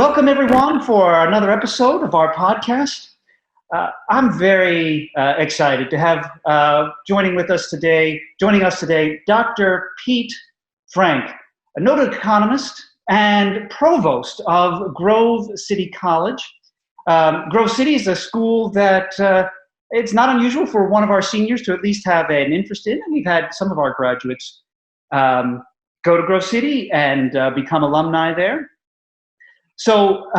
Welcome, everyone, for another episode of our podcast. I'm very excited to have joining us today, Dr. Pete Frank, a noted economist and provost of Grove City College. Grove City is a school that it's not unusual for one of our seniors to at least have an interest in, and we've had some of our graduates go to Grove City and become alumni there. So,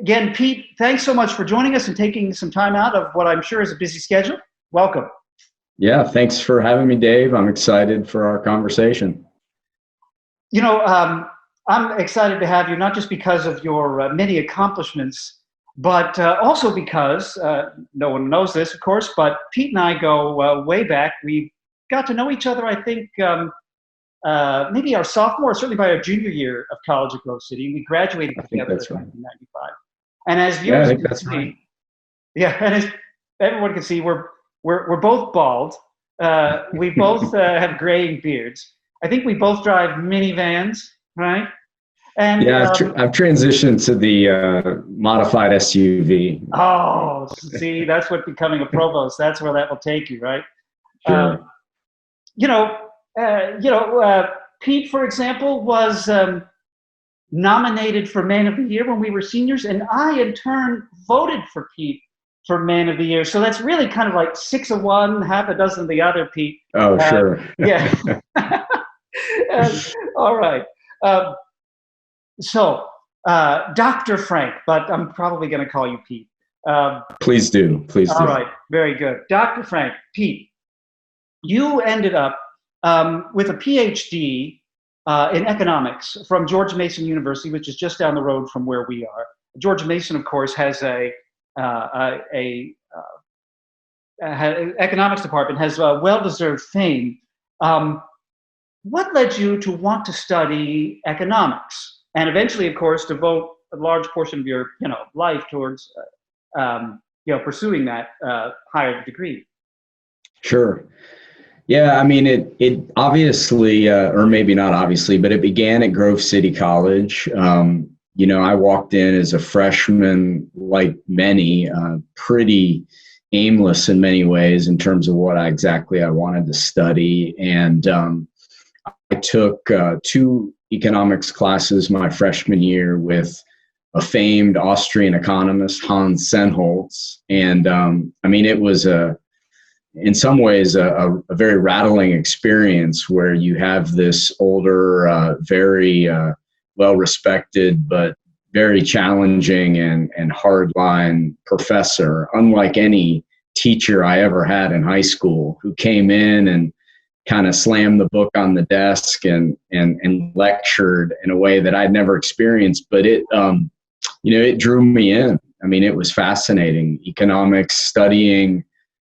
again, Pete, thanks so much for joining us and taking some time out of what I'm sure is a busy schedule. Welcome. Yeah, thanks for having me, Dave. I'm excited for our conversation. You know, I'm excited to have you, not just because of your many accomplishments, but also because, no one knows this, of course, but Pete and I go way back. We got to know each other, I think, maybe our sophomore, certainly by our junior year of college at Grove City. We graduated together in 1995. And as viewers can see, and as everyone can see, we're both bald. We both have graying beards. I think we both drive minivans, right? And yeah, I've transitioned to the modified SUV. Oh, see, that's what becoming a provost. That's where that will take you, right? Sure. Pete, for example, was nominated for Man of the Year when we were seniors, and I, in turn, voted for Pete for Man of the Year. So that's really kind of like 6 of one, half a dozen of the other, Pete. Oh, sure. Yeah. All right. So, Dr. Frank, but I'm probably going to call you Pete. Please do. Please do. All right. Very good. Dr. Frank, Pete, you ended up with a PhD in economics from George Mason University, which is just down the road from where we are. George Mason, of course, has economics department, has well-deserved fame. What led you to want to study economics, and eventually, of course, devote a large portion of your life towards pursuing that higher degree? Sure. Yeah, I mean, it obviously, or maybe not obviously, but it began at Grove City College. I walked in as a freshman, like many, pretty aimless in many ways in terms of what I wanted to study. And I took 2 economics classes my freshman year with a famed Austrian economist, Hans Sennholz. And it was in some ways a very rattling experience where you have this older, very well-respected, but very challenging and hardline professor, unlike any teacher I ever had in high school, who came in and kind of slammed the book on the desk and lectured in a way that I'd never experienced. But it drew me in. I mean, it was fascinating. Economics, studying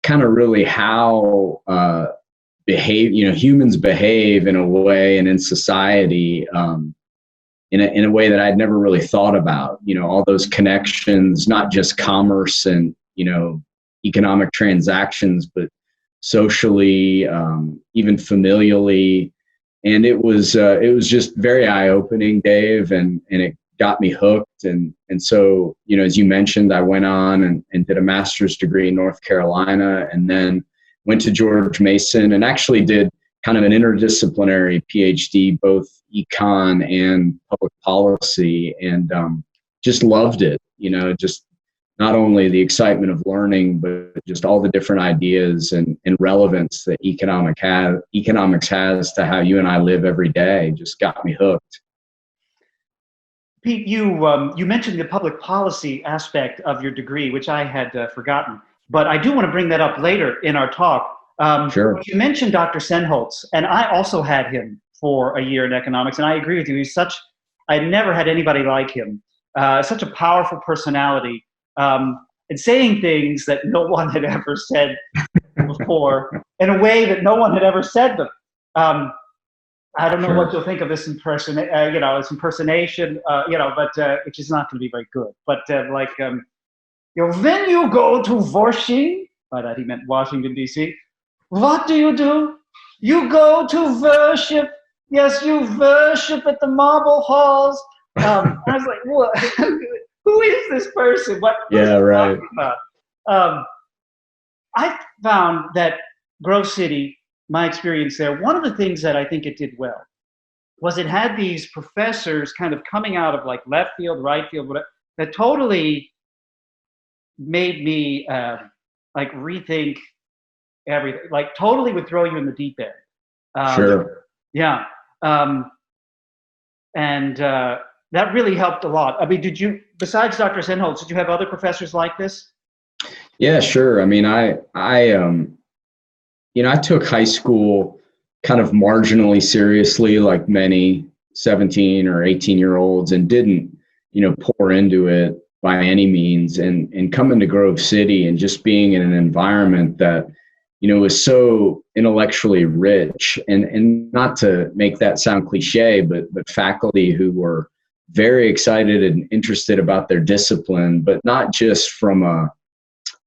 kind of really how humans behave in a way and in society in a way that I'd never really thought about. All those connections, not just commerce and economic transactions, but socially, even familially. And it was just very eye-opening, Dave, and it got me hooked. And so, as you mentioned, I went on and did a master's degree in North Carolina, and then went to George Mason and actually did kind of an interdisciplinary PhD, both econ and public policy, and just loved it. Just not only the excitement of learning, but just all the different ideas and relevance that economics has to how you and I live every day just got me hooked. Pete, you mentioned the public policy aspect of your degree, which I had forgotten, but I do want to bring that up later in our talk. Sure. You mentioned Dr. Sennholz, and I also had him for a year in economics, and I agree with you. I never had anybody like him. Such a powerful personality, and saying things that no one had ever said before in a way that no one had ever said them. I don't know what you'll think of this impersonation, but which is not going to be very good. But when you go to Washington, by that he meant Washington, D.C., what do? You go to worship. Yes, you worship at the marble halls I was like, well, who is this person? What is he right. talking about? I found that Grove City, my experience there, one of the things that I think it did well was it had these professors kind of coming out of like left field, right field, whatever, that totally made me like rethink everything. Like totally would throw you in the deep end. Sure. Yeah. And that really helped a lot. I mean, did you, besides Dr. Senholz, did you have other professors like this? Yeah, sure. I mean, I took high school kind of marginally seriously, like many 17 or 18-year-olds, and didn't, pour into it by any means. And coming to Grove City and just being in an environment that, was so intellectually rich, and not to make that sound cliche, but faculty who were very excited and interested about their discipline, but not just from a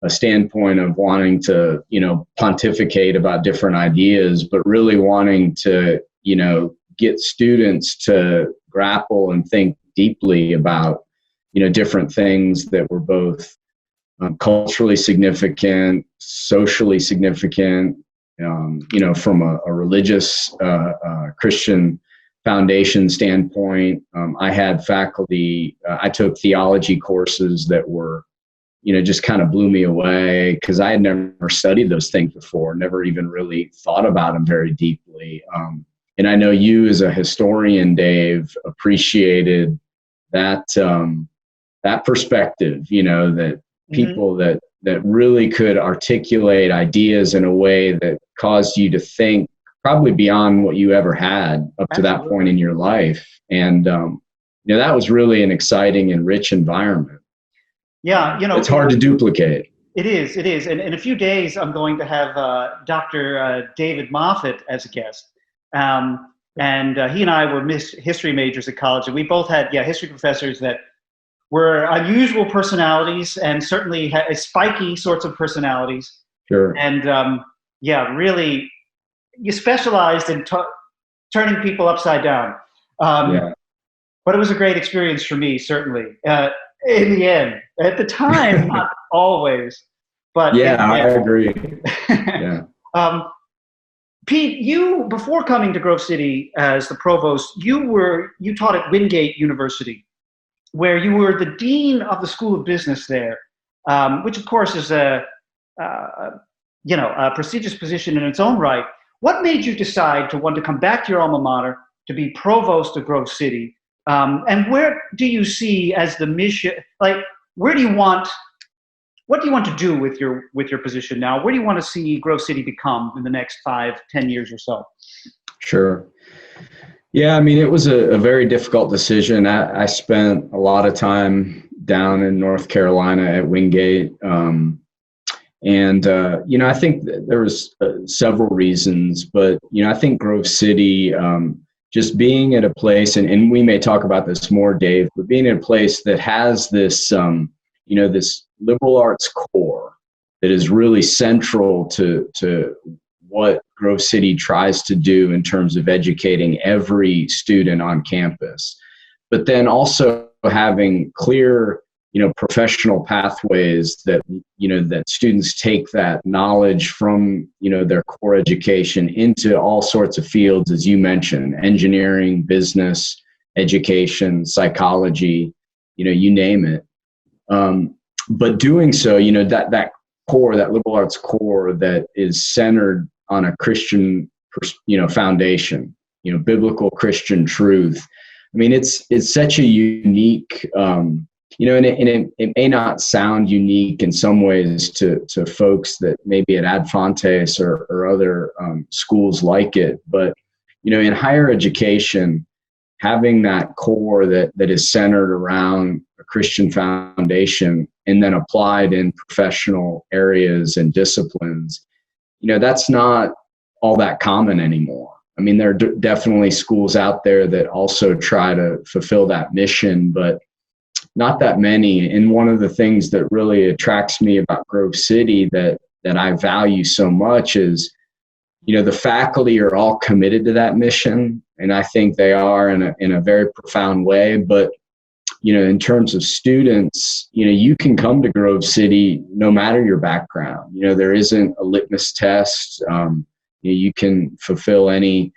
standpoint of wanting to, pontificate about different ideas, but really wanting to, get students to grapple and think deeply about, different things that were both culturally significant, socially significant, from a religious Christian foundation standpoint. I had faculty, I took theology courses that were, just kind of blew me away because I had never studied those things before, never even really thought about them very deeply. And I know you as a historian, Dave, appreciated that that perspective, that people that really could articulate ideas in a way that caused you to think probably beyond what you ever had up to that point in your life. And, that was really an exciting and rich environment. Yeah, it's hard to duplicate. It is. And in a few days, I'm going to have Dr. David Moffatt as a guest. And he and I were history majors at college, and we both had, history professors that were unusual personalities and certainly had spiky sorts of personalities. Sure. And really, you specialized in turning people upside down. But it was a great experience for me, certainly. In the end, at the time, not always, but I agree. Yeah. Pete, you, before coming to Grove City as the provost, you taught at Wingate University, where you were the dean of the School of Business there, which of course is a prestigious position in its own right. What made you decide to want to come back to your alma mater to be provost of Grove City? And where do you see as the mission? Like, what do you want to do with your position now? Where do you want to see Grove City become in the next 5-10 years or so? Sure. Yeah, I mean, it was a very difficult decision. I spent a lot of time down in North Carolina at Wingate. I think there was several reasons, but, I think Grove City, just being at a place, and we may talk about this more, Dave, but being in a place that has this, this liberal arts core that is really central to what Grove City tries to do in terms of educating every student on campus, but then also having clear, professional pathways that, that students take that knowledge from, their core education into all sorts of fields, as you mentioned, engineering, business, education, psychology, you name it. But doing so, that core, that liberal arts core that is centered on a Christian, foundation, biblical Christian truth. I mean, it's such a unique, and it may not sound unique in some ways to folks that maybe at Ad Fontes or other schools like it, but in higher education, having that core that is centered around a Christian foundation and then applied in professional areas and disciplines, that's not all that common anymore. I mean, there are definitely schools out there that also try to fulfill that mission, but not that many. And one of the things that really attracts me about Grove City that I value so much is, the faculty are all committed to that mission, and I think they are in a very profound way. But in terms of students, you can come to Grove City no matter your background. There isn't a litmus test. You can fulfill any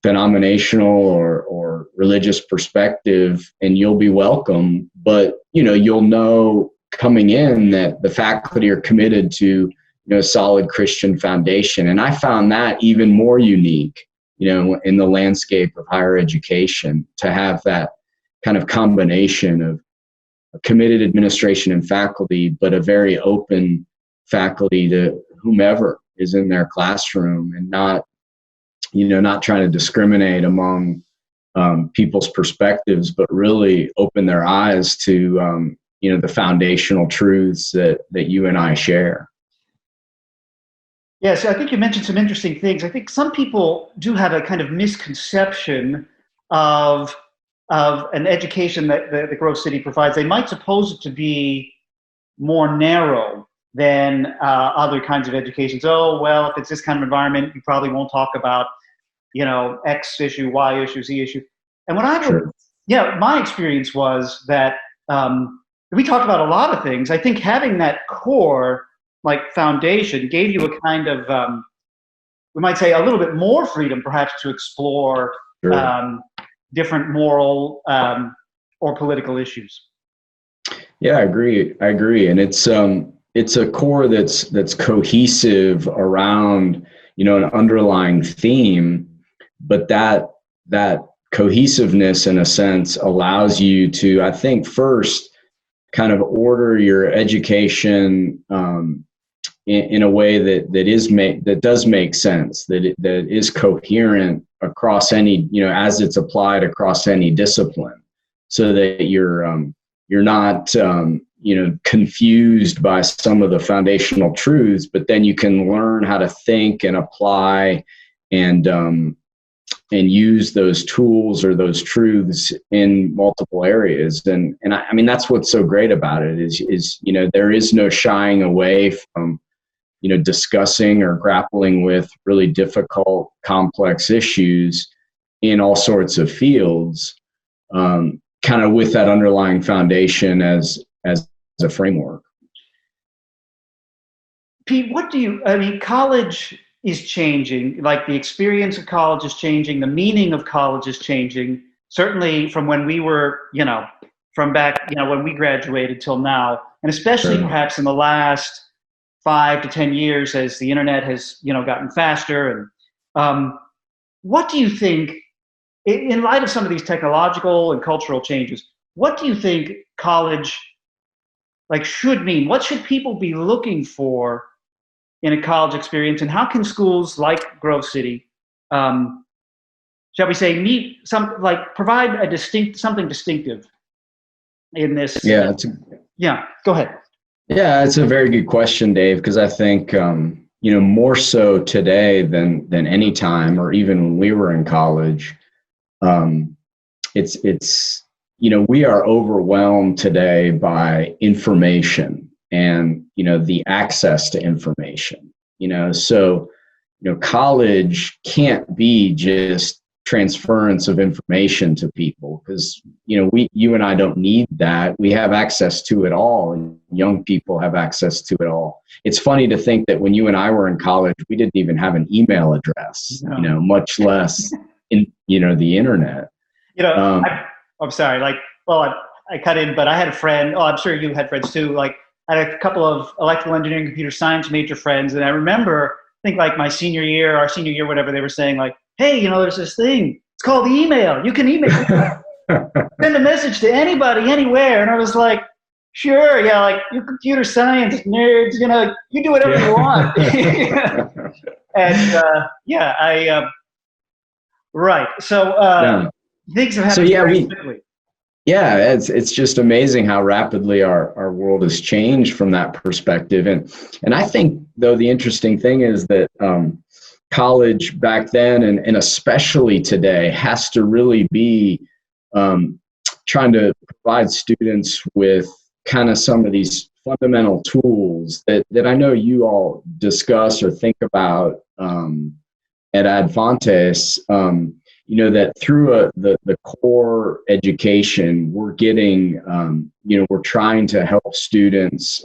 denominational or religious perspective, and you'll be welcome. But you'll know coming in that the faculty are committed to a solid Christian foundation. And I found that even more unique, in the landscape of higher education, to have that kind of combination of a committed administration and faculty, but a very open faculty to whomever is in their classroom, and not trying to discriminate among people's perspectives, but really open their eyes to the foundational truths that you and I share. Yes, I think you mentioned some interesting things. I think some people do have a kind of misconception of an education that the Grove City provides. They might suppose it to be more narrow than other kinds of educations. Oh, well, if it's this kind of environment, you probably won't talk about, X issue, Y issue, Z issue. And what my experience was that we talked about a lot of things. I think having that core, like, foundation gave you a kind of, we might say, a little bit more freedom, perhaps, to explore different moral or political issues. Yeah, I agree. And it's a core that's cohesive around, an underlying theme, but that cohesiveness, in a sense, allows you to, I think, first kind of order your education in a way that does make sense, that is coherent across any, as it's applied across any discipline, so that you're not confused by some of the foundational truths, but then you can learn how to think and apply and use those tools or those truths in multiple areas. And I mean, that's what's so great about it is there is no shying away from, discussing or grappling with really difficult, complex issues in all sorts of fields, kind of with that underlying foundation as a framework. Pete, college is changing, like the experience of college is changing, the meaning of college is changing, certainly from when we were, from back, when we graduated till now, and especially perhaps in the last 5 to 10 years as the internet has, gotten faster. And what do you think, in light of some of these technological and cultural changes, what do you think college should mean? What should people be looking for in a college experience, and how can schools like Grove City, shall we say, provide something distinctive in this? Yeah, go ahead. Yeah, it's a very good question, Dave, because I think more so today than any time, or even when we were in college, it's we are overwhelmed today by information and the access to information. So college can't be just transference of information to people, because you and I don't need that. We have access to it all, and young people have access to it all. It's funny to think that when you and I were in college, we didn't even have an email address, much less in the internet. I'm sorry, I cut in, but I had a friend, I'm sure you had friends too, I had a couple of electrical engineering, computer science major friends, and I remember, I think our senior year, whatever, they were saying hey, there's this thing, it's called email. You can email, send a message to anybody, anywhere. And I was like, sure, yeah, you computer science nerds, you do whatever you want. And right. So things have happened very quickly. Yeah, it's just amazing how rapidly our world has changed from that perspective. And I think, though, the interesting thing is that college back then, and especially today, has to really be trying to provide students with kind of some of these fundamental tools that I know you all discuss or think about at Advantes, that through the core education, we're getting, we're trying to help students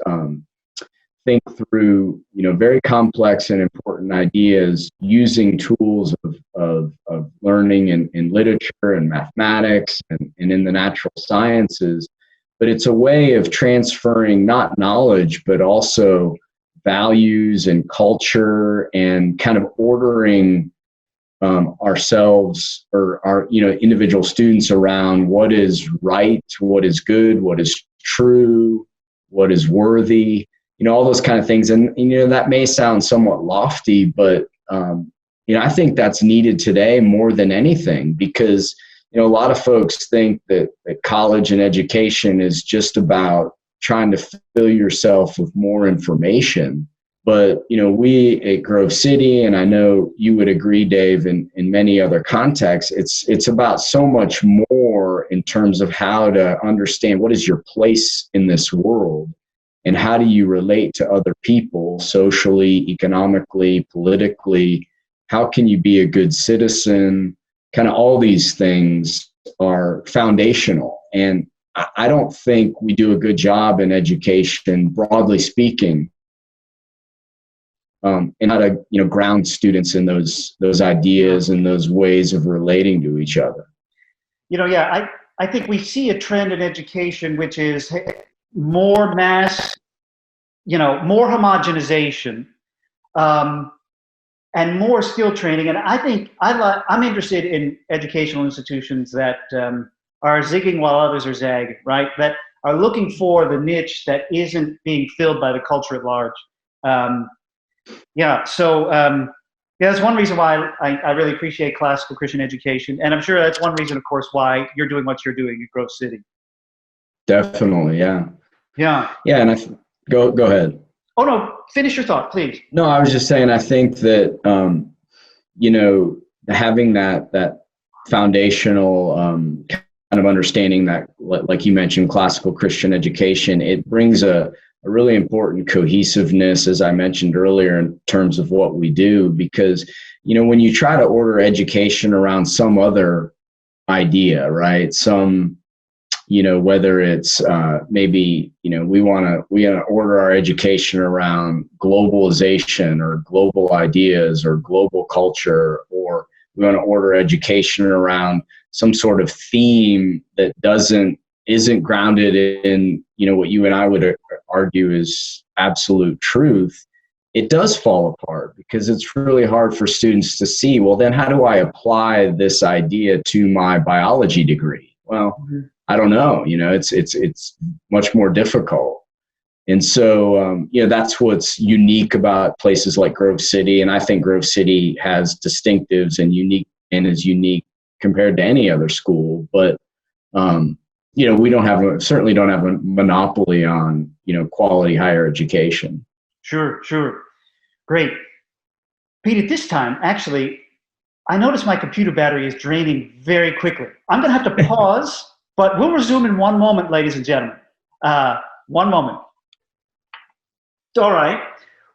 think through, very complex and important ideas using tools of learning in literature and mathematics and in the natural sciences. But it's a way of transferring not knowledge, but also values and culture, and kind of ordering ourselves, or our individual students, around what is right, what is good, what is true, what is worthy, all those kind of things. And that may sound somewhat lofty, but I think that's needed today more than anything, because a lot of folks think that college and education is just about trying to fill yourself with more information. But, we at Grove City, and I know you would agree, Dave, in many other contexts, it's about so much more in terms of how to understand what is your place in this world, and how do you relate to other people socially, economically, politically. How can you be a good citizen? Kind of all these things are foundational. And I don't think we do a good job in education, broadly speaking, and how to ground students in those ideas and those ways of relating to each other. I think we see a trend in education which is more mass, more homogenization, and more skill training. And I think I'm interested in educational institutions that are zigging while others are zagging, right? That are looking for the niche that isn't being filled by the culture at large. That's one reason why I really appreciate classical Christian education. And I'm sure that's one reason, of course, why you're doing what you're doing at Grove City. Definitely, yeah. Yeah. Yeah, and go ahead. Oh, no, finish your thought, please. No, I was just saying, I think that, having that foundational kind of understanding that, like you mentioned, classical Christian education, it brings a really important cohesiveness, as I mentioned earlier, in terms of what we do. Because, when you try to order education around some other idea, right? Some, whether it's maybe, we want to order our education around globalization or global ideas or global culture, or we want to order education around some sort of theme that isn't grounded in, what you and I would argue is absolute truth. It does fall apart, because it's really hard for students to see, well, then how do I apply this idea to my biology degree? Well, I don't know, it's much more difficult. And so, that's what's unique about places like Grove City. And I think Grove City has distinctives and is unique compared to any other school. But, we certainly don't have a monopoly on, quality higher education. Sure. Great. Pete, at this time, actually, I notice my computer battery is draining very quickly. I'm going to have to pause, but we'll resume in one moment, ladies and gentlemen. One moment. All right.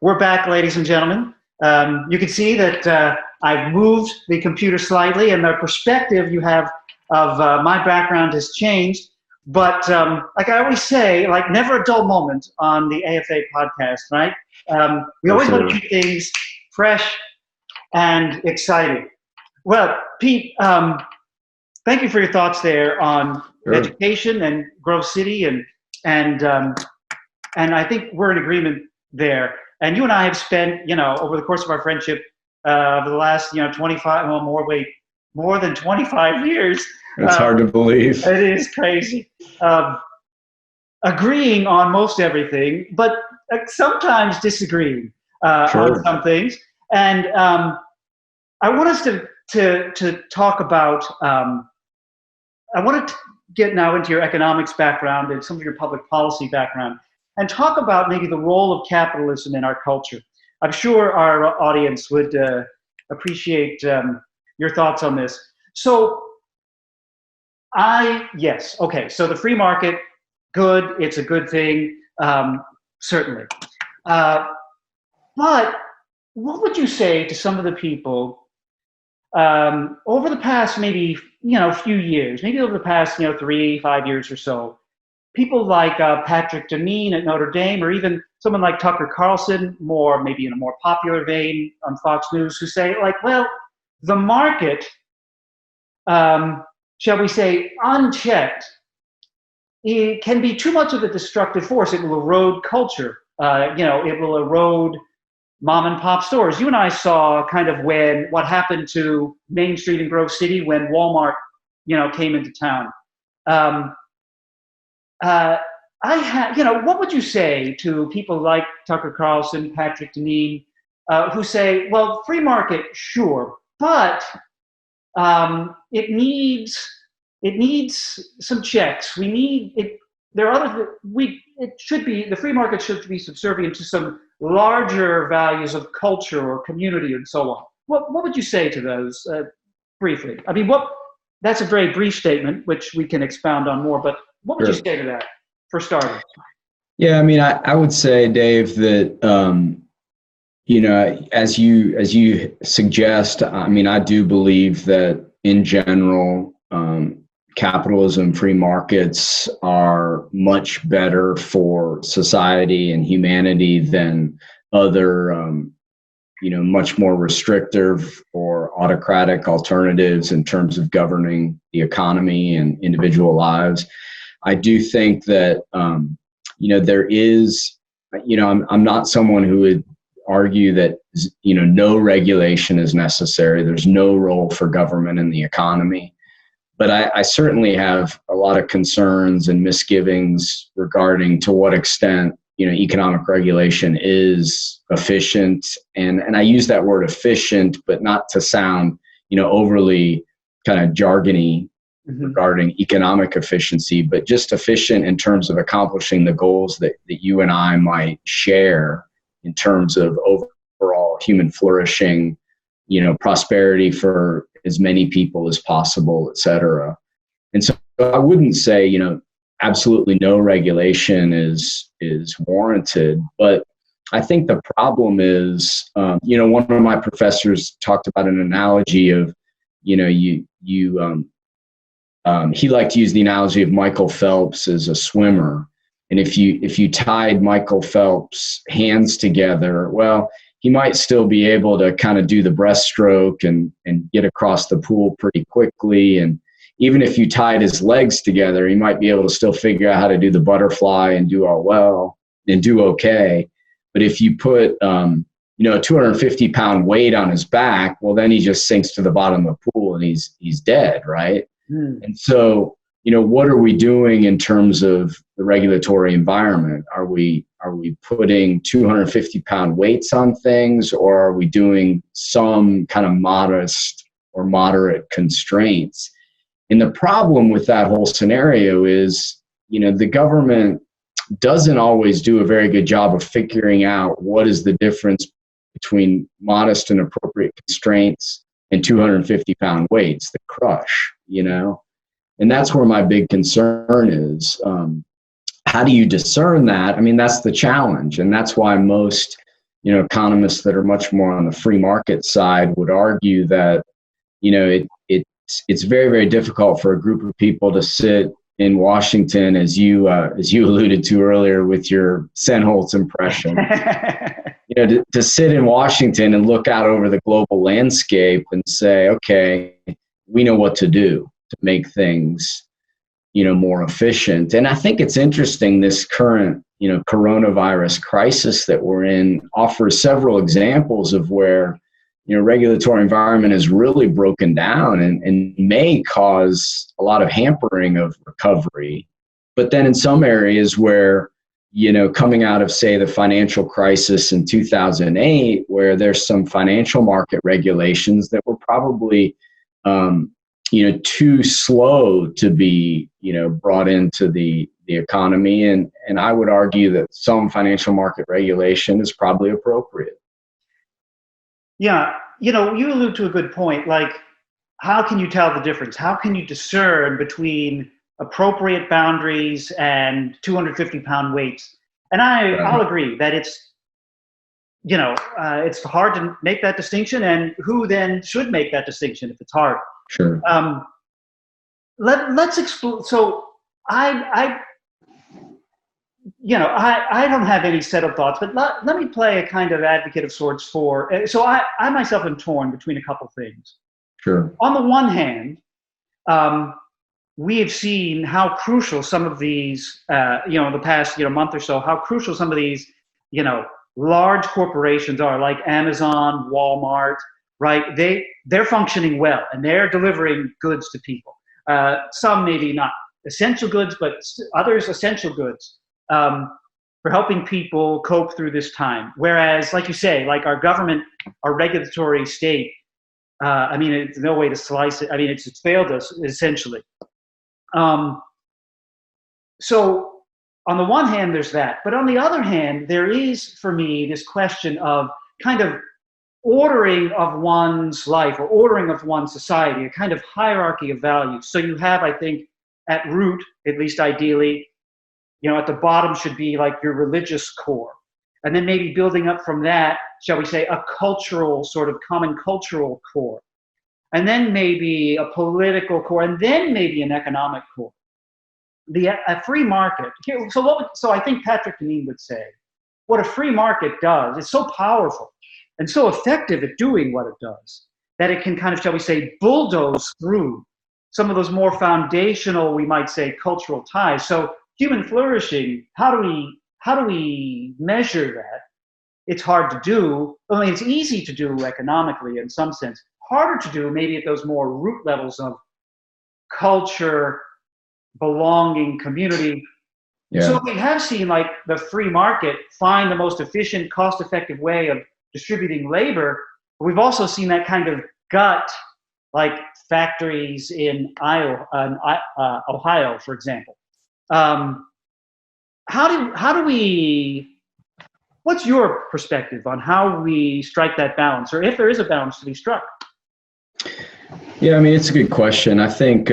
We're back, ladies and gentlemen. You can see that I've moved the computer slightly, and the perspective you have of my background has changed. But like I always say, like, never a dull moment on the AFA podcast, right? We always want to keep things fresh and exciting. Well, Pete, thank you for your thoughts there on education and Grove City, and I think we're in agreement there. And you and I have spent, over the course of our friendship, over the last, 25, well, more than 25 years. It's hard to believe. It is crazy. Agreeing on most everything, but sometimes disagreeing on some things. And I want us to talk about, I want to get now into your economics background and some of your public policy background, and talk about maybe the role of capitalism in our culture. I'm sure our audience would appreciate your thoughts on this. So so the free market, good, it's a good thing, certainly. But what would you say to some of the people over the past maybe, few years, maybe over the past, 3, 5 years or so, people like Patrick Deneen at Notre Dame, or even someone like Tucker Carlson, maybe in a more popular vein on Fox News, who say, like, well, the market, shall we say, unchecked, it can be too much of a destructive force. It will erode culture. It will erode mom and pop stores. You and I saw kind of what happened to Main Street in Grove City when Walmart, came into town. What would you say to people like Tucker Carlson, Patrick Deneen, who say, well, free market, sure, but it needs some checks. We need it. There are other. The free market should be subservient to some larger values of culture or community and so on. What would you say to those briefly? I mean, that's a very brief statement, which we can expound on more. But what would you say to that for starters? Yeah, I mean, I would say, Dave, that as you suggest, I mean, I do believe that in general, capitalism, free markets are much better for society and humanity than other, much more restrictive or autocratic alternatives in terms of governing the economy and individual lives. I do think that, there is, I'm not someone who would argue that, no regulation is necessary. There's no role for government in the economy. But I certainly have a lot of concerns and misgivings regarding to what extent, economic regulation is efficient. And I use that word efficient, but not to sound, overly kind of jargony regarding economic efficiency, but just efficient in terms of accomplishing the goals that you and I might share in terms of overall human flourishing, prosperity for as many people as possible, et cetera. And so I wouldn't say, absolutely no regulation is warranted, but I think the problem is, one of my professors talked about an analogy of, he liked to use the analogy of Michael Phelps as a swimmer. And if you tied Michael Phelps' hands together, well, he might still be able to kind of do the breaststroke and get across the pool pretty quickly. And even if you tied his legs together, he might be able to still figure out how to do the butterfly and do okay. But if you put, a 250-pound weight on his back, well, then he just sinks to the bottom of the pool and he's dead, right? And so, what are we doing in terms of the regulatory environment? Are we putting 250-pound weights on things, or are we doing some kind of modest or moderate constraints? And the problem with that whole scenario is, the government doesn't always do a very good job of figuring out what is the difference between modest and appropriate constraints and 250-pound weights that crush, And that's where my big concern is. How do you discern that? I mean, that's the challenge. And that's why most, economists that are much more on the free market side would argue that, it's very, very difficult for a group of people to sit in Washington, as you alluded to earlier with your Senholz impression, to sit in Washington and look out over the global landscape and say, okay, we know what to do to make things, more efficient. And I think it's interesting, this current, coronavirus crisis that we're in offers several examples of where, regulatory environment is really broken down and may cause a lot of hampering of recovery. But then in some areas where, coming out of, say, the financial crisis in 2008, where there's some financial market regulations that were probably, too slow to be, brought into the economy. And I would argue that some financial market regulation is probably appropriate. Yeah. You allude to a good point. Like, how can you tell the difference? How can you discern between appropriate boundaries and 250-pound weights? And I'll agree that it's hard to make that distinction, and who then should make that distinction if it's hard? Sure. Let's explore. So I don't have any settled thoughts, but let me play a kind of advocate of sorts for. So I myself am torn between a couple things. Sure. On the one hand, we have seen how crucial some of these, the past month or so, how crucial some of these, large corporations are, like Amazon, Walmart, right? They're functioning well, and they're delivering goods to people. Some maybe not essential goods, but others essential goods, for helping people cope through this time. Whereas, like you say, like our government, our regulatory state, it's no way to slice it. It's failed us essentially. So on the one hand, there's that. But on the other hand, there is, for me, this question of kind of ordering of one's life or ordering of one's society, a kind of hierarchy of values. So you have, I think, at root, at least ideally, at the bottom should be like your religious core. And then maybe building up from that, shall we say, a cultural, sort of common cultural core. And then maybe a political core, and then maybe an economic core. A free market. So I think Patrick Deneen would say, what a free market does, it's so powerful and so effective at doing what it does, that it can kind of, shall we say, bulldoze through some of those more foundational, we might say, cultural ties. So human flourishing, how do we measure that? It's hard to do. It's easy to do economically in some sense. Harder to do maybe at those more root levels of culture, belonging, community. Yeah. So we have seen like the free market find the most efficient, cost-effective way of distributing labor. But we've also seen that kind of gut, like factories in Ohio, for example. What's your perspective on how we strike that balance, or if there is a balance to be struck? Yeah, it's a good question. I think,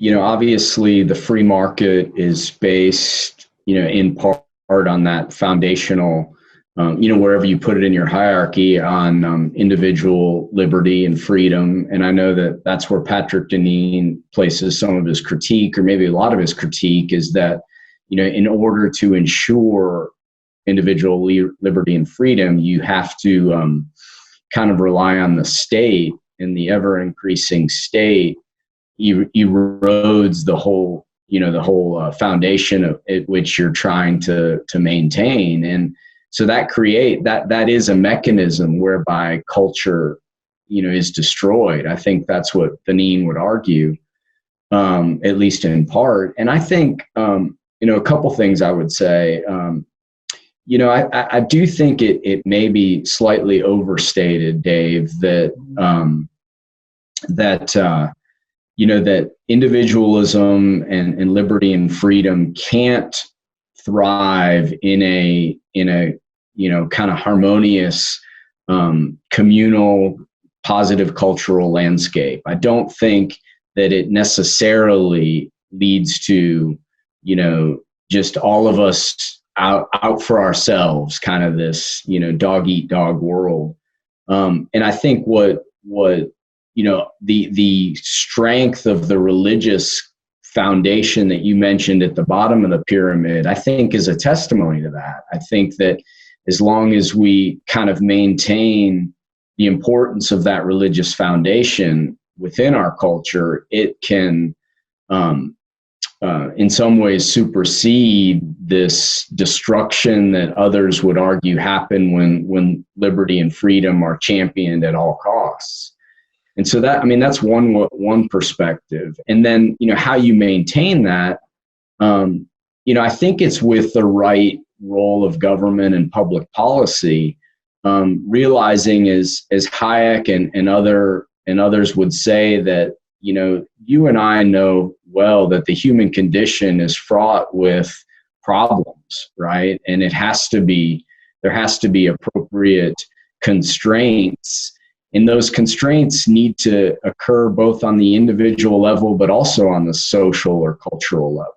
obviously the free market is based, in part on that foundational, wherever you put it in your hierarchy, on individual liberty and freedom. And I know that that's where Patrick Deneen places some of his critique, or maybe a lot of his critique, is that, in order to ensure individual liberty and freedom, you have to kind of rely on the state, and the ever-increasing state erodes the whole foundation of it, which you're trying to maintain. And so that is a mechanism whereby culture, is destroyed. I think that's what Deneen would argue, at least in part. And I think, a couple things I would say. I do think it may be slightly overstated, Dave, that that individualism and liberty and freedom can't thrive in a kind of harmonious, communal, positive cultural landscape. I don't think that it necessarily leads to, just all of us out for ourselves, kind of this, dog eat dog world. And I think what the strength of the religious foundation that you mentioned at the bottom of the pyramid, I think is a testimony to that. I think that as long as we kind of maintain the importance of that religious foundation within our culture, it can, in some ways, supersede this destruction that others would argue happen when liberty and freedom are championed at all costs. And so that's one perspective. And then, how you maintain that, I think it's with the right role of government and public policy, realizing as Hayek and others would say that, you and I know well that the human condition is fraught with problems, right? And there has to be appropriate constraints. And those constraints need to occur both on the individual level, but also on the social or cultural level.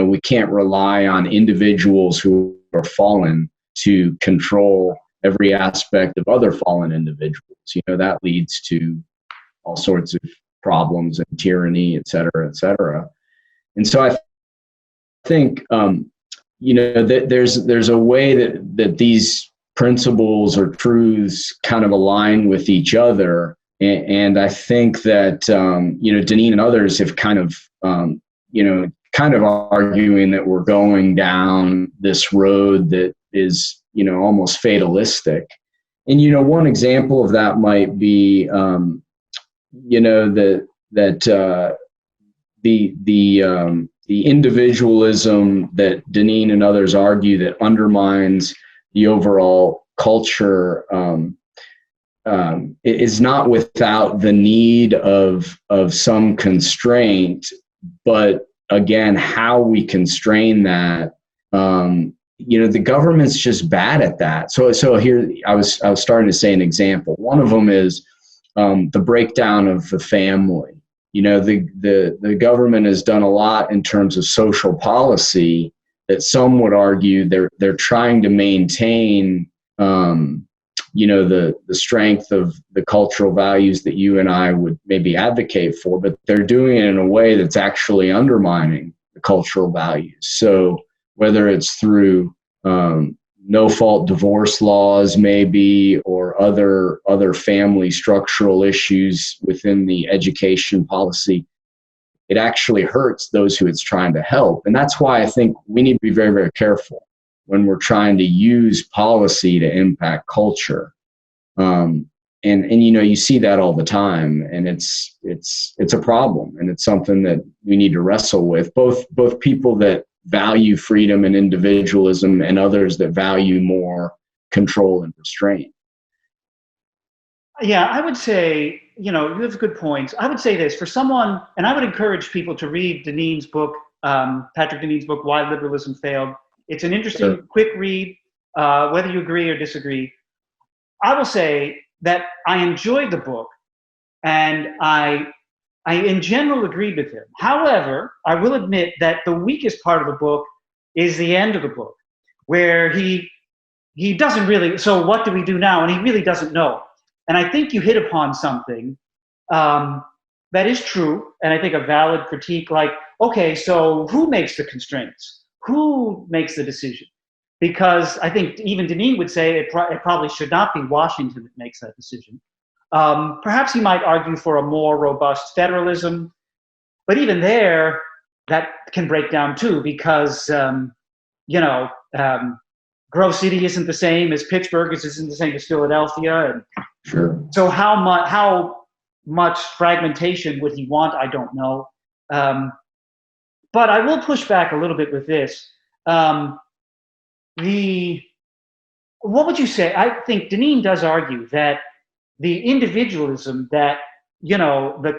We can't rely on individuals who are fallen to control every aspect of other fallen individuals. That leads to all sorts of problems and tyranny, et cetera, et cetera. And so I think, that there's a way that these principles or truths kind of align with each other. And I think that, Deneen and others have kind of arguing that we're going down this road that is, almost fatalistic. And, one example of that might be, the individualism that Deneen and others argue that undermines the overall culture is not without the need of some constraint, but again, how we constrain that, the government's just bad at that. So here I was starting to say an example. One of them is the breakdown of the family. The government has done a lot in terms of social policy that some would argue they're trying to maintain, the strength of the cultural values that you and I would maybe advocate for, but they're doing it in a way that's actually undermining the cultural values. So whether it's through no-fault divorce laws maybe, or other family structural issues within the education policy, it actually hurts those who it's trying to help. And that's why I think we need to be very, very careful when we're trying to use policy to impact culture. And you see that all the time, and it's a problem, and it's something that we need to wrestle with, both people that value freedom and individualism and others that value more control and restraint. Yeah, I would say, you have good points. I would say this for someone, and I would encourage people to read Deneen's book, Patrick Deneen's book, Why Liberalism Failed. It's an interesting, quick read, whether you agree or disagree. I will say that I enjoyed the book, and I in general agreed with him. However, I will admit that the weakest part of the book is the end of the book, where he doesn't really, so what do we do now? And he really doesn't know. And I think you hit upon something that is true, and I think a valid critique, like, okay, so who makes the constraints? Who makes the decision? Because I think even Deneen would say it probably should not be Washington that makes that decision. Perhaps he might argue for a more robust federalism, but even there, that can break down too, because, Grove City isn't the same as Pittsburgh, isn't the same as Philadelphia. And sure. So how much fragmentation would he want? I don't know. But I will push back a little bit with this. What would you say? I think Deneen does argue that the individualism that,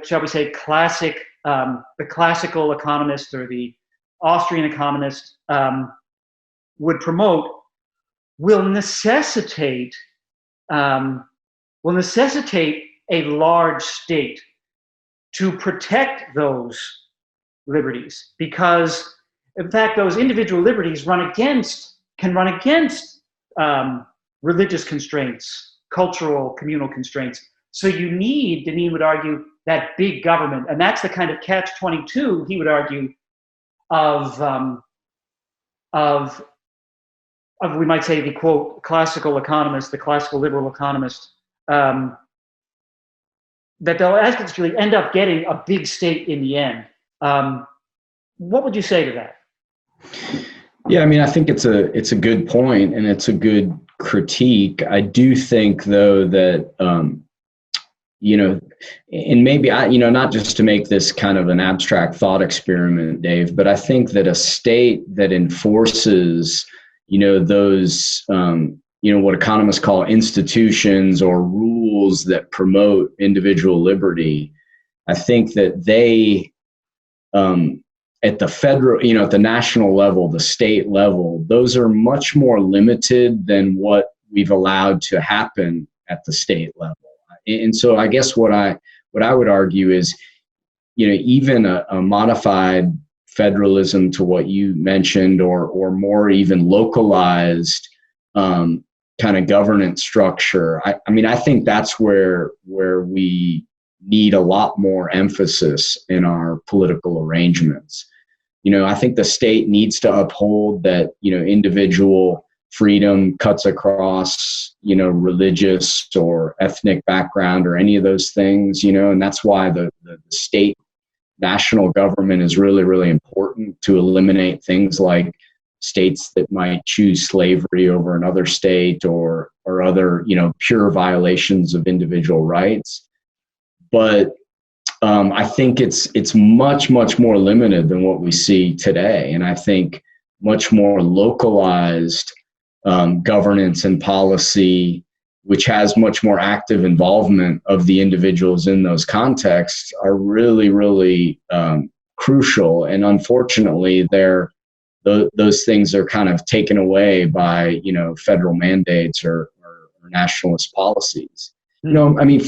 shall we say, the classical economist or the Austrian economist would promote will necessitate a large state to protect those liberties, because in fact those individual liberties can run against religious constraints, cultural, communal constraints. So you need, Deneen would argue, that big government, and that's the kind of catch-22, he would argue, of we might say the quote classical economist, the classical liberal economist, that they'll actually end up getting a big state in the end. What would you say to that? Yeah, I mean, I think it's a good point, and it's a good critique. I do think, though, that and maybe not just to make this kind of an abstract thought experiment, Dave, but I think that a state that enforces, those, what economists call institutions or rules that promote individual liberty, I think that they, at the federal, at the national level, the state level, those are much more limited than what we've allowed to happen at the state level. And so I guess what I would argue is, even a modified federalism to what you mentioned, or more even localized, kind of governance structure. I mean, I think that's where we need a lot more emphasis in our political arrangements. I think the state needs to uphold that, individual freedom cuts across, religious or ethnic background or any of those things, and that's why the state national government is really, really important to eliminate things like states that might choose slavery over another state or other, pure violations of individual rights. But I think it's much, much more limited than what we see today. And I think much more localized governance and policy, which has much more active involvement of the individuals in those contexts, are really, really crucial. And unfortunately, those things are kind of taken away by, federal mandates or nationalist policies. I mean,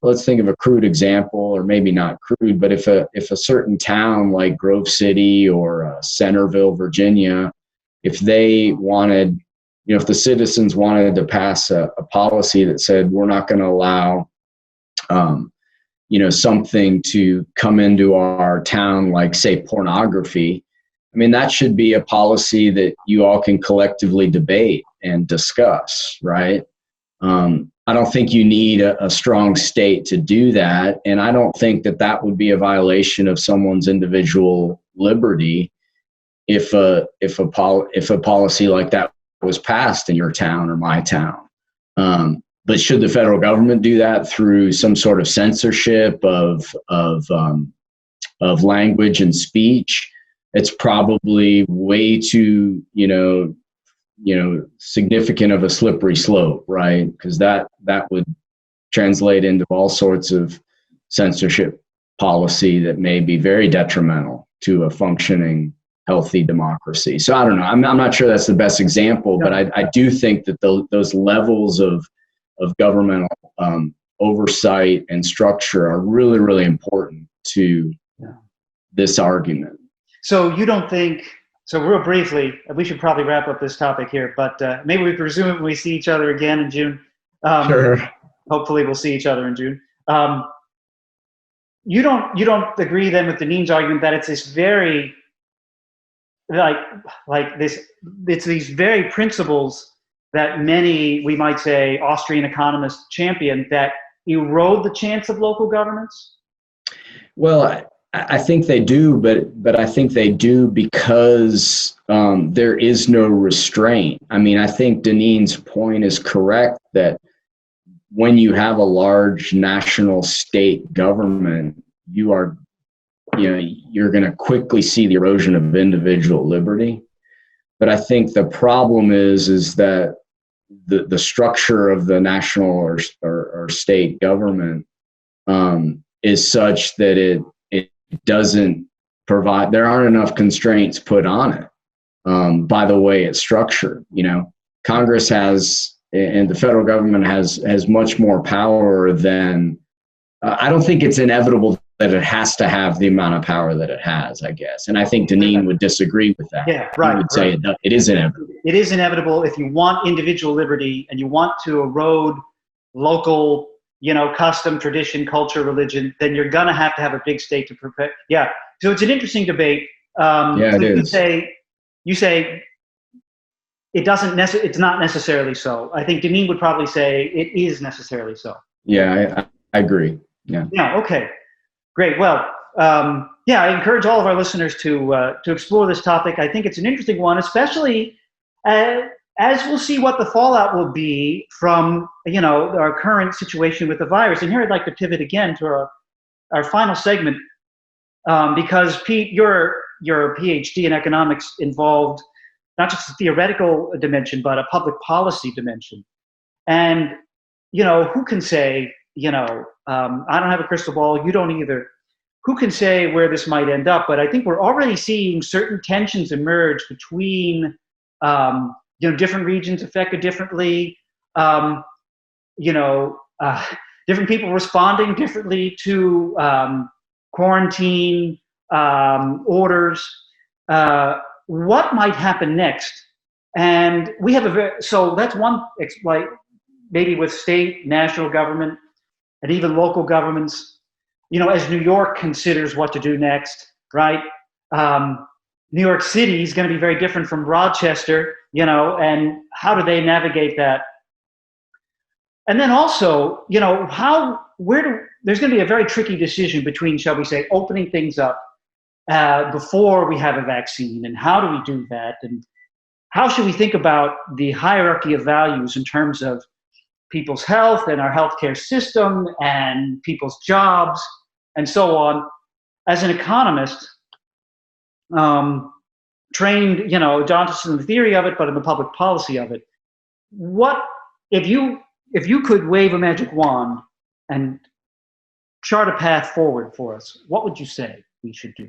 let's think of a crude example, or maybe not crude, but if a certain town like Grove City or Centerville, Virginia, if they wanted, if the citizens wanted to pass a policy that said we're not going to allow, something to come into our town, like say pornography, I mean, that should be a policy that you all can collectively debate and discuss, right? I don't think you need a strong state to do that. And I don't think that would be a violation of someone's individual liberty if a policy like that was passed in your town or my town. But should the federal government do that through some sort of censorship of language and speech? It's probably way too, significant of a slippery slope, right? Because that would translate into all sorts of censorship policy that may be very detrimental to a functioning, healthy democracy. So I don't know. I'm not sure that's the best example, but I do think that those levels of governmental oversight and structure are really, really important to this argument. So you don't think, so real briefly, we should probably wrap up this topic here, but maybe we presume when we see each other again in June. Sure. Hopefully we'll see each other in June. You don't agree then with Deneen's argument that it's this very, it's these very principles that many, we might say, Austrian economists champion that erode the chance of local governments? Well, I think they do, but I think they do because there is no restraint. I mean, I think Deneen's point is correct that when you have a large national state government, you're going to quickly see the erosion of individual liberty. But I think the problem is that the structure of the national or state government is such that it doesn't provide, there aren't enough constraints put on it by the way it's structured. Congress has, and the federal government has much more power than, I don't think it's inevitable that it has to have the amount of power that it has, I guess. And I think Deneen would disagree with that. Yeah, right. He would say it is inevitable. It is inevitable if you want individual liberty and you want to erode local, custom, tradition, culture, religion, then you're going to have a big state to prepare. Yeah. So it's an interesting debate. It is. You say it's not necessarily so. I think Deneen would probably say it is necessarily so. Yeah, I agree. Yeah. Yeah. Okay. Great. Well, I encourage all of our listeners to explore this topic. I think it's an interesting one, especially as we'll see what the fallout will be from, our current situation with the virus. And here I'd like to pivot again to our final segment, because Pete, your PhD in economics involved not just a theoretical dimension, but a public policy dimension. And, who can say, I don't have a crystal ball, you don't either. Who can say where this might end up? But I think we're already seeing certain tensions emerge between, different regions affected differently, different people responding differently to quarantine orders. What might happen next And we have so that's one, like maybe with state, national government, and even local governments, as New York considers what to do next, right? New York City is going to be very different from Rochester, and how do they navigate that? And then also, there's going to be a very tricky decision between, shall we say, opening things up before we have a vaccine, and how do we do that? And how should we think about the hierarchy of values in terms of people's health and our healthcare system and people's jobs and so on? As an economist, trained, not just in the theory of it, but in the public policy of it, what if you could wave a magic wand and chart a path forward for us, what would you say we should do?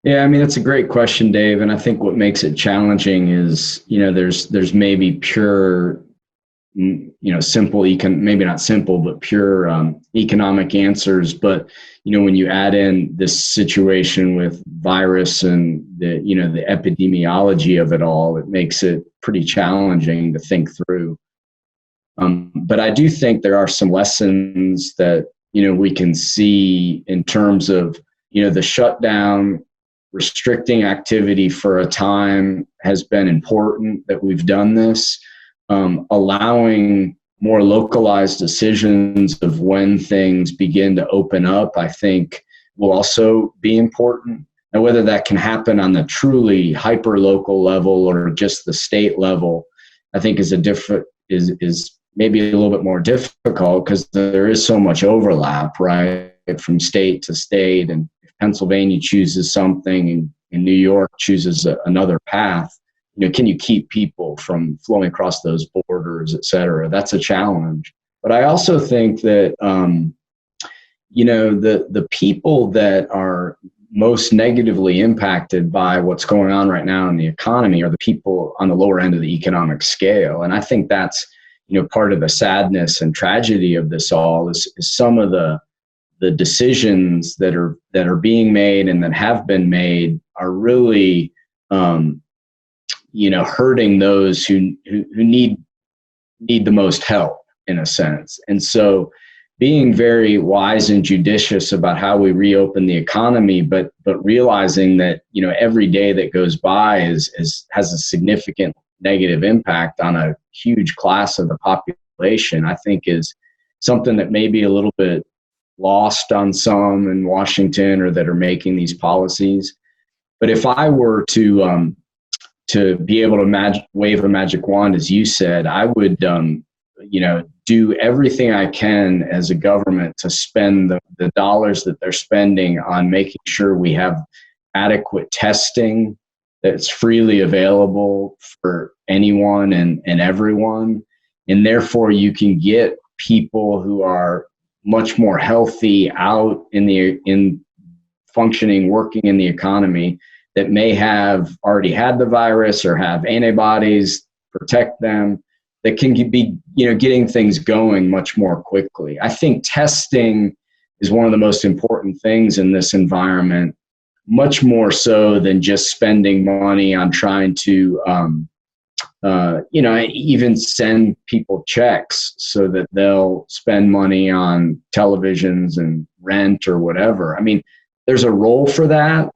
Yeah, I mean, that's a great question, Dave. And I think what makes it challenging is, there's maybe pure, simple, maybe not simple, but pure economic answers. But, when you add in this situation with virus and the epidemiology of it all, it makes it pretty challenging to think through. But I do think there are some lessons that, we can see in terms of, the shutdown, restricting activity for a time has been important, that we've done this. Allowing more localized decisions of when things begin to open up, I think will also be important. And whether that can happen on the truly hyper local level or just the state level, I think is maybe a little bit more difficult, because there is so much overlap, right, from state to state. And if Pennsylvania chooses something and New York chooses another path, can you keep people from flowing across those borders, et cetera? That's a challenge. But I also think that, the people that are most negatively impacted by what's going on right now in the economy are the people on the lower end of the economic scale. And I think that's, part of the sadness and tragedy of this all is some of the decisions that are being made and that have been made are really, hurting those who need the most help, in a sense. And so being very wise and judicious about how we reopen the economy, but realizing that, every day that goes by has a significant negative impact on a huge class of the population, I think is something that may be a little bit lost on some in Washington or that are making these policies. But if I were to be able to wave a magic wand, as you said, I would, do everything I can as a government to spend the dollars that they're spending on making sure we have adequate testing that's freely available for anyone and everyone. And therefore you can get people who are much more healthy out in functioning, working in the economy, that may have already had the virus or have antibodies protect them, that can be, getting things going much more quickly. I think testing is one of the most important things in this environment, much more so than just spending money on trying to, even send people checks so that they'll spend money on televisions and rent or whatever. I mean, there's a role for that,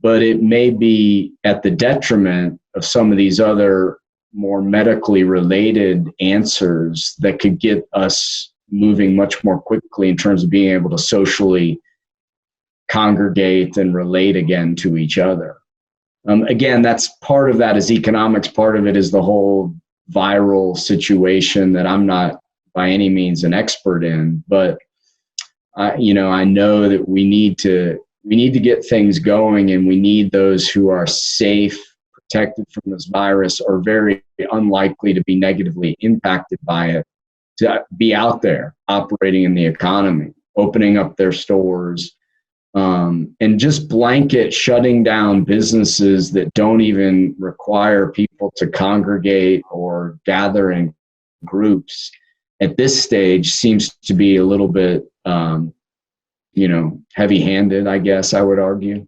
but it may be at the detriment of some of these other more medically related answers that could get us moving much more quickly in terms of being able to socially congregate and relate again to each other. Again, that's part of that is economics. Part of it is the whole viral situation that I'm not by any means an expert in, but I know that we need to get things going, and we need those who are safe, protected from this virus, or very unlikely to be negatively impacted by it, to be out there operating in the economy, opening up their stores, and just blanket shutting down businesses that don't even require people to congregate or gather in groups at this stage seems to be a little bit, heavy-handed, I guess I would argue.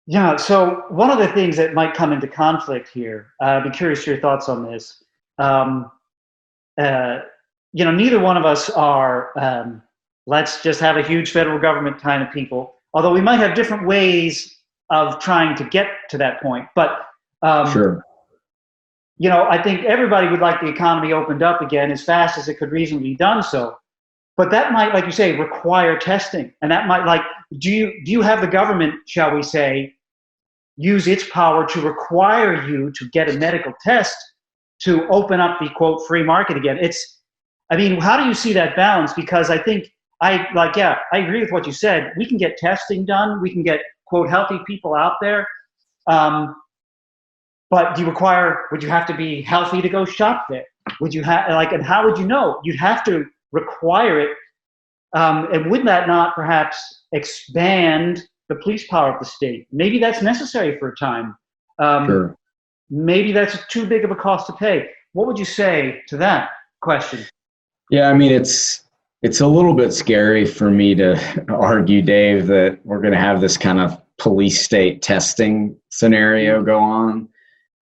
Yeah. So one of the things that might come into conflict here, I'd be curious your thoughts on this. Um, uh, neither one of us are, let's just have a huge federal government kind of people, although we might have different ways of trying to get to that point. But, um, Sure. I think everybody would like the economy opened up again as fast as it could reasonably be done so. But that might, like you say, require testing. And that might, like, do you have the government, shall we say, use its power to require you to get a medical test to open up the quote free market again? I mean, how do you see that balance? Because I think I agree with what you said. We can get testing done. We can get quote healthy people out there. Um, but would you have to be healthy to go shop there? Would you have and how would you know? You'd have to require it. And would that not perhaps expand the police power of the state? Maybe that's necessary for a time. Um, Sure. Maybe that's too big of a cost to pay. What would you say to that question? Yeah, I mean, it's a little bit scary for me to argue, Dave, that we're going to have this kind of police state testing scenario go on.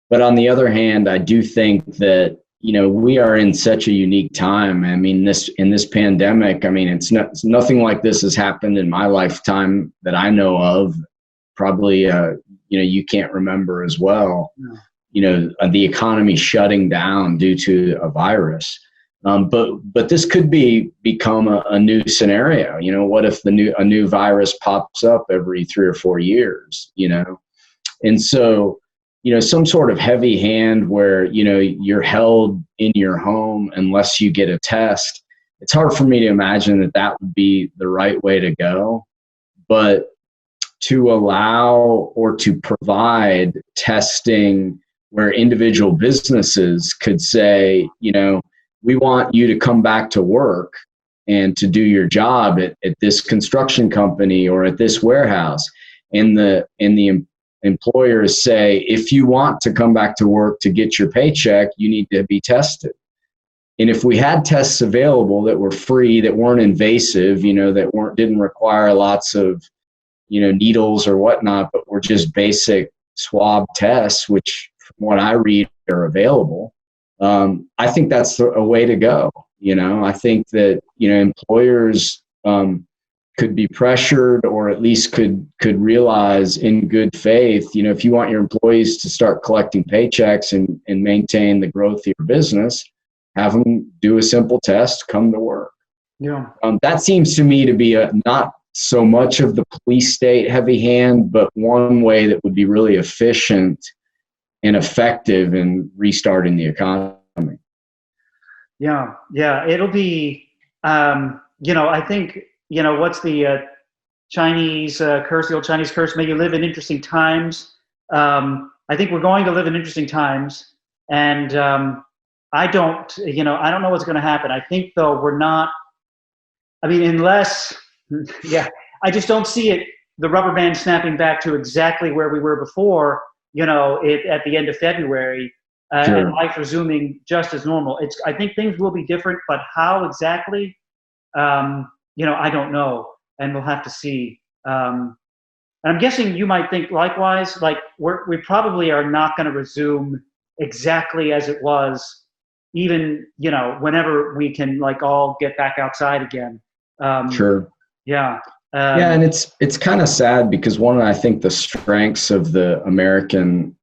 But on the other hand, I do think that, we are in such a unique time. I mean, in this pandemic, I mean, it's nothing like this has happened in my lifetime that I know of. Probably, you can't remember as well. The economy shutting down due to a virus. But this could become a new scenario. What if a new virus pops up every 3 or 4 years? And so, some sort of heavy hand where, you're held in your home unless you get a test. It's hard for me to imagine that would be the right way to go. But to allow or to provide testing where individual businesses could say, we want you to come back to work and to do your job at this construction company or at this warehouse. And the employers say, if you want to come back to work to get your paycheck, you need to be tested. And if we had tests available that were free, that weren't invasive, that didn't require lots of, needles or whatnot, but were just basic swab tests, which from what I read are available, I think that's a way to go. I think that, employers could be pressured, or at least could realize in good faith, if you want your employees to start collecting paychecks and maintain the growth of your business, have them do a simple test, come to work. Yeah. That seems to me to be not so much of the police state heavy hand, but one way that would be really efficient and effective in restarting the economy. Yeah. It'll be, I think, what's the Chinese curse, the old Chinese curse, may you live in interesting times. I think we're going to live in interesting times. And I don't know what's going to happen. I think, though, unless, I just don't see it, the rubber band snapping back to exactly where we were before, at the end of February. Sure. And life resuming just as normal. I think things will be different, but how exactly, I don't know, and we'll have to see. And I'm guessing you might think likewise. Like we probably are not going to resume exactly as it was, even whenever we can all get back outside again. Sure. Yeah. And it's kind of sad because one of, I think, the strengths of the American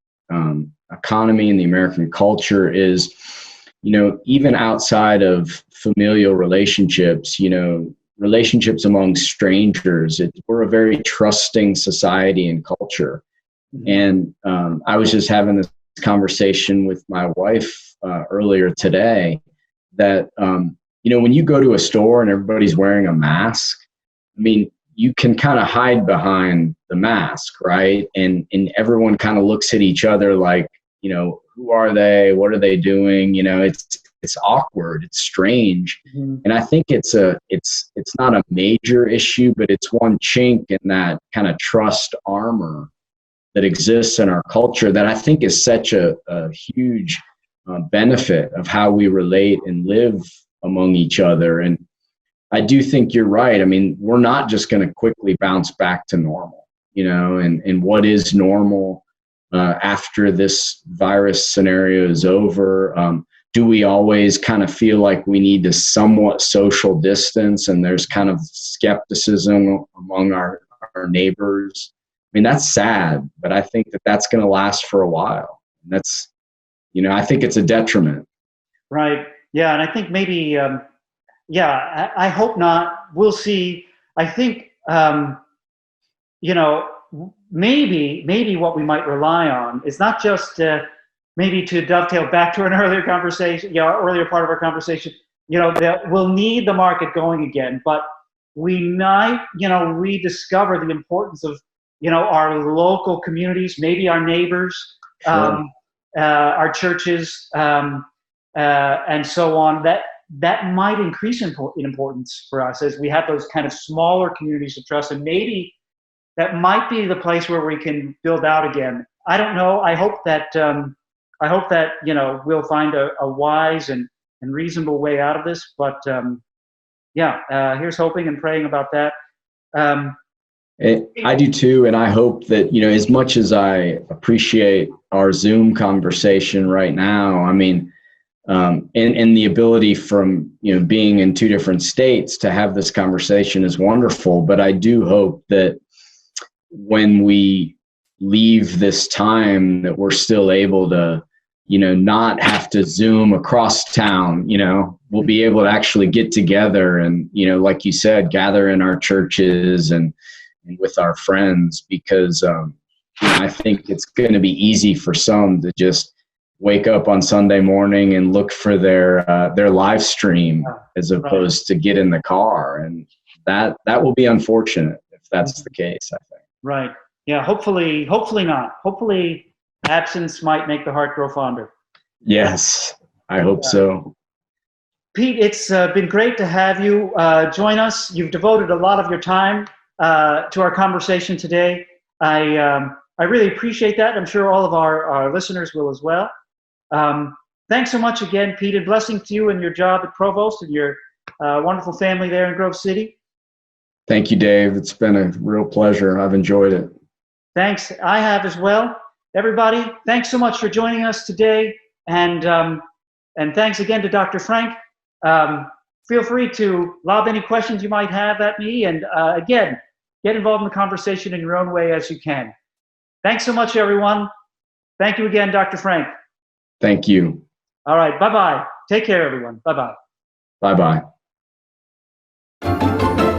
economy and the American culture is, even outside of familial relationships, relationships among strangers, we're a very trusting society and culture. And I was just having this conversation with my wife earlier today that, when you go to a store and everybody's wearing a mask, I mean, you can kind of hide behind the mask, right? And everyone kind of looks at each other like, who are they? What are they doing? It's awkward. It's strange. Mm-hmm. And I think it's not a major issue, but it's one chink in that kind of trust armor that exists in our culture that I think is such a huge benefit of how we relate and live among each other. And I do think you're right. I mean, we're not just going to quickly bounce back to normal. and what is normal after this virus scenario is over. Do we always kind of feel like we need to somewhat social distance, and there's kind of skepticism among our neighbors? I mean, that's sad, but I think that that's going to last for a while. And that's, I think it's a detriment. Right. Yeah. And I think maybe, I hope not. We'll see. I think, maybe what we might rely on is not just maybe to dovetail back to an earlier conversation, earlier part of our conversation, that we'll need the market going again, but we might, rediscover the importance of, our local communities, maybe our neighbors, Sure. our churches, and so on. That might increase in importance for us as we have those kind of smaller communities of trust, and maybe that might be the place where we can build out again. I don't know. I hope that we'll find a wise and reasonable way out of this. But here's hoping and praying about that. I do too, and I hope that, as much as I appreciate our Zoom conversation right now, I mean, and the ability from, being in two different states to have this conversation is wonderful. But I do hope that when we leave this time, that we're still able to, not have to Zoom across town. We'll be able to actually get together and, like you said, gather in our churches and with our friends, because I think it's going to be easy for some to just wake up on Sunday morning and look for their live stream as opposed to get in the car, and that will be unfortunate if that's the case, I think. Right. Yeah. Hopefully not. Hopefully, absence might make the heart grow fonder. Yes, I hope so. Pete, it's been great to have you join us. You've devoted a lot of your time to our conversation today. I really appreciate that. I'm sure all of our listeners will as well. Thanks so much again, Pete, and blessings to you and your job at Provost and your wonderful family there in Grove City. Thank you, Dave. It's been a real pleasure. I've enjoyed it. Thanks. I have as well. Everybody, thanks so much for joining us today. And thanks again to Dr. Frank. Feel free to lob any questions you might have at me. And again, get involved in the conversation in your own way as you can. Thanks so much, everyone. Thank you again, Dr. Frank. Thank you. All right. Bye-bye. Take care, everyone. Bye-bye. Bye-bye.